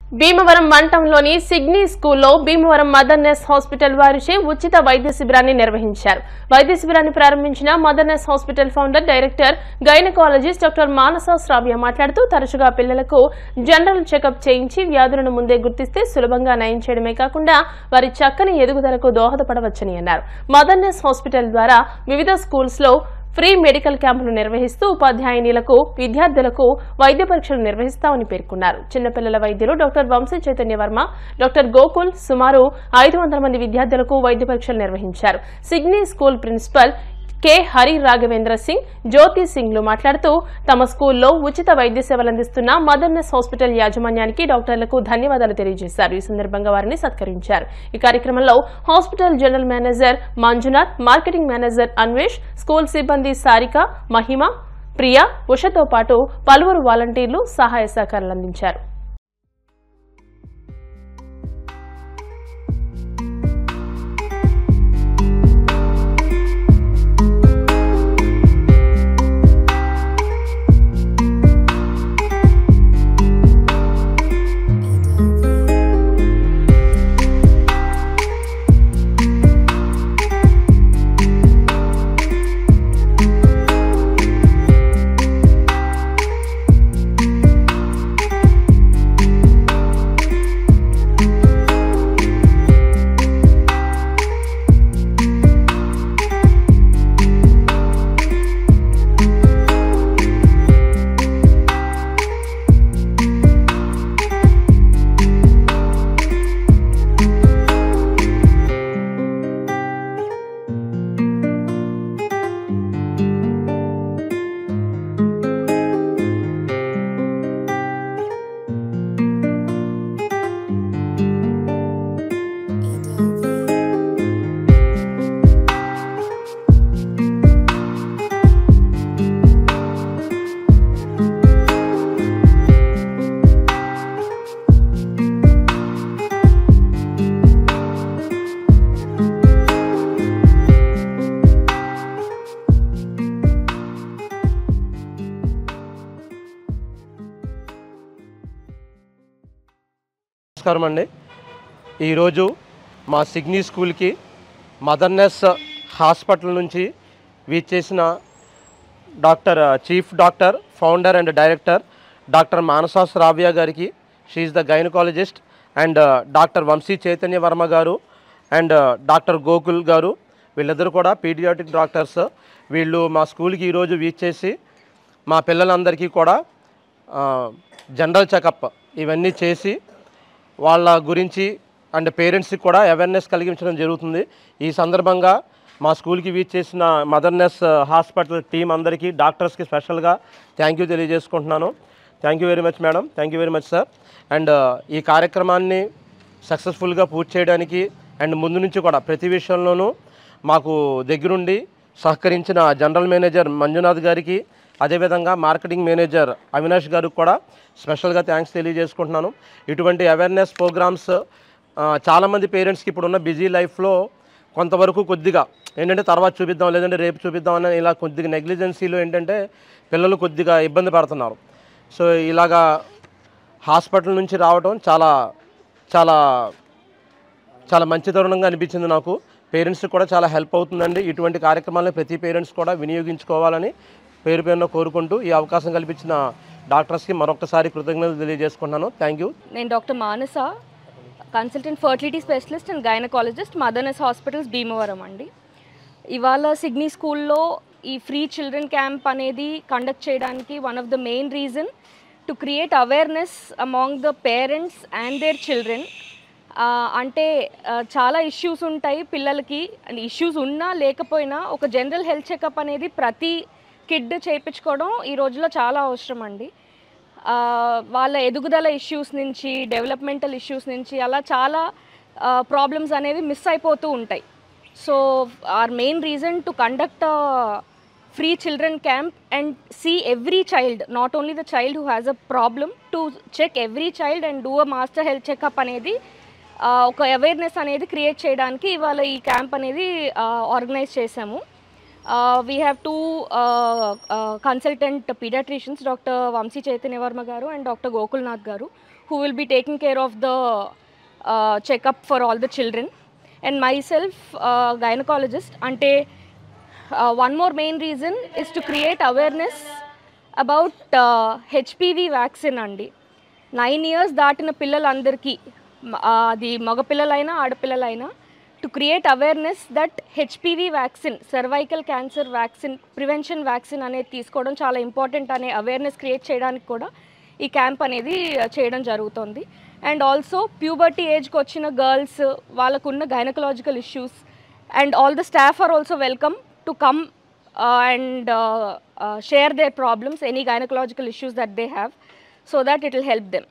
భీమవరం మండలంలోని సిగ్నీ స్కూల్లో భీమవరం మదర్నెస్ హాస్పిటల్ వారిచే ఉచిత వైద్య శిబిరాన్ని నిర్వహించారు. వైద్య శిబిరాన్ని ప్రారంభించిన Motherness hospital founder director gynaecologist doctor Manasa Sravya మాట్లాడుతూ తరచుగా పిల్లలకు జనరల్ చెకప్ చేయించి వ్యాధులను ముందే గుర్తిస్తే సులభంగా నయం చేయడమే కాకుండా వారి చక్కని ఎదుగుదలకు దోహదపడవచ్చని అన్నారు. మదర్నెస్ హాస్పిటల్ ద్వారా వివిధ స్కూల్స్ లో ఫ్రీ మెడికల్ క్యాంపులు నిర్వహిస్తూ ఉపాధ్యాయునిలకు విద్యార్థులకు వైద్య పరీక్షలు నిర్వహిస్తామని పేర్కొన్నారు. చిన్నపిల్లల వైద్యులు డాక్టర్ వంశీ చైతన్య వర్మ, డాక్టర్ గోకుల్ సుమారు 500 మంది విద్యార్థులకు వైద్య పరీక్షలు నిర్వహించారు. సిగ్నీ school principal K Hari Raghavendra Singh, Jyoti సింగ్లు మాట్లాడుతూ తమ స్కూల్లో ఉచిత వైద్య సేవలు అందిస్తున్న మదర్నెస్ హాస్పిటల్ యాజమాన్యానికి డాక్టర్లకు ధన్యవాదాలు తెలియజేశారు. ఈ సందర్భంగా వారిని సత్కరించారు. ఈ కార్యక్రమంలో hospital general manager Manjunath, marketing manager Anvesh, school సిబ్బంది సారిక, మహిమ, ప్రియా, ఉషతో పాటు పలువురు వాలంటీర్లు సహాయ సహకారాలు అందించారు. నమస్కారం అండి. ఈరోజు మా సిగ్నీ స్కూల్కి మదర్నెస్ హాస్పిటల్ నుంచి విచ్చేసిన chief doctor, founder and director doctor Manasa Sravya గారికి, she is the gynaecologist, and doctor Vamsi Chaitanya Varma గారు అండ్ డాక్టర్ గోకుల్ గారు, వీళ్ళిద్దరు కూడా పీడియాట్రిక్ డాక్టర్స్. వీళ్ళు మా స్కూల్కి ఈరోజు విచ్చేసి మా పిల్లలందరికీ కూడా జనరల్ చెకప్ ఇవన్నీ చేసి వాళ్ళ గురించి అండ్ పేరెంట్స్కి కూడా అవేర్నెస్ కలిగించడం జరుగుతుంది. ఈ సందర్భంగా మా స్కూల్కి విచ్చేసిన మదర్నెస్ హాస్పిటల్ టీం అందరికీ, డాక్టర్స్కి స్పెషల్గా థ్యాంక్ యూ తెలియజేసుకుంటున్నాను. Thank you very much madam, thank you very much sir. And ఈ కార్యక్రమాన్ని సక్సెస్ఫుల్గా పూర్తి చేయడానికి అండ్ ముందు నుంచి కూడా ప్రతి విషయంలోనూ మాకు దగ్గరుండి సహకరించిన జనరల్ మేనేజర్ మంజునాథ్ గారికి, అదేవిధంగా మార్కెటింగ్ మేనేజర్ అవినాష్ గారికి కూడా స్పెషల్గా థ్యాంక్స్ తెలియజేసుకుంటున్నాను. ఇటువంటి అవేర్నెస్ ప్రోగ్రామ్స్ చాలామంది పేరెంట్స్కి ఇప్పుడున్న బిజీ లైఫ్లో కొంతవరకు కొద్దిగా ఏంటంటే తర్వాత చూపిద్దాం, లేదంటే రేపు చూపిద్దాం అని ఇలా కొద్దిగా నెగ్లిజెన్సీలో ఏంటంటే పిల్లలు కొద్దిగా ఇబ్బంది పడుతున్నారు. సో ఇలాగా హాస్పిటల్ నుంచి రావడం చాలా చాలా చాలా మంచి తరుణంగా అనిపించింది నాకు. పేరెంట్స్కి కూడా చాలా హెల్ప్ అవుతుందండి. ఇటువంటి కార్యక్రమాలను ప్రతి పేరెంట్స్ కూడా వినియోగించుకోవాలని పేరు పేరున కోరుకుంటూ ఈ అవకాశం కల్పించిన డాక్టర్స్కి మరొకసారి కృతజ్ఞతలు తెలియజేసుకుంటున్నాను. Thank you. నేను doctor Manasa, consultant fertility specialist and gynaecologist, Motherness hospitals Bhimavaram అండి. ఇవాళ సిగ్నీ స్కూల్లో ఈ ఫ్రీ చిల్డ్రన్ క్యాంప్ అనేది కండక్ట్ చేయడానికి one of the main reason to create awareness among the parents and their children. అంటే చాలా ఇష్యూస్ ఉంటాయి పిల్లలకి, అండ్ ఇష్యూస్ ఉన్నా లేకపోయినా ఒక జనరల్ హెల్త్ చెకప్ అనేది ప్రతి కిడ్ చేయించుకోవడం ఈ రోజుల్లో చాలా అవసరం అండి. వాళ్ళ ఎదుగుదల ఇష్యూస్ నుంచి, డెవలప్మెంటల్ ఇష్యూస్ నుంచి అలా చాలా ప్రాబ్లమ్స్ అనేవి మిస్ అయిపోతూ ఉంటాయి. So our main reason to conduct free children camp and see every child, not only the child who has a problem, to check every child and do a master health checkup అనేది ఒక awareness అనేది create చేయడానికి ఇవాళ ఈ camp అనేది organise చేశాము. We have two consultant pediatricians, Dr. Vamsi Chaitanya Varma garu and Dr. Gokulnath garu, who will be taking care of the checkup for all the children. And myself, gynecologist, ante one more main reason is to create awareness about HPV vaccine andi. 9 years దాటిన పిల్లలందరికీ అది మగ పిల్లలైనా ఆడపిల్లలైనా to create awareness that HPV vaccine, cervical cancer vaccine, prevention vaccine అనేది తీసుకోవడం చాలా important అనే అవేర్నెస్ క్రియేట్ చేయడానికి కూడా ఈ క్యాంప్ అనేది చేయడం జరుగుతుంది. అండ్ ఆల్సో ప్యూబర్టీ ఏజ్కి వచ్చిన గర్ల్స్, వాళ్ళకున్న gynaecological issues, and all the staff are also welcome to come and share their problems, any gynecological issues that they have, so that it will help them.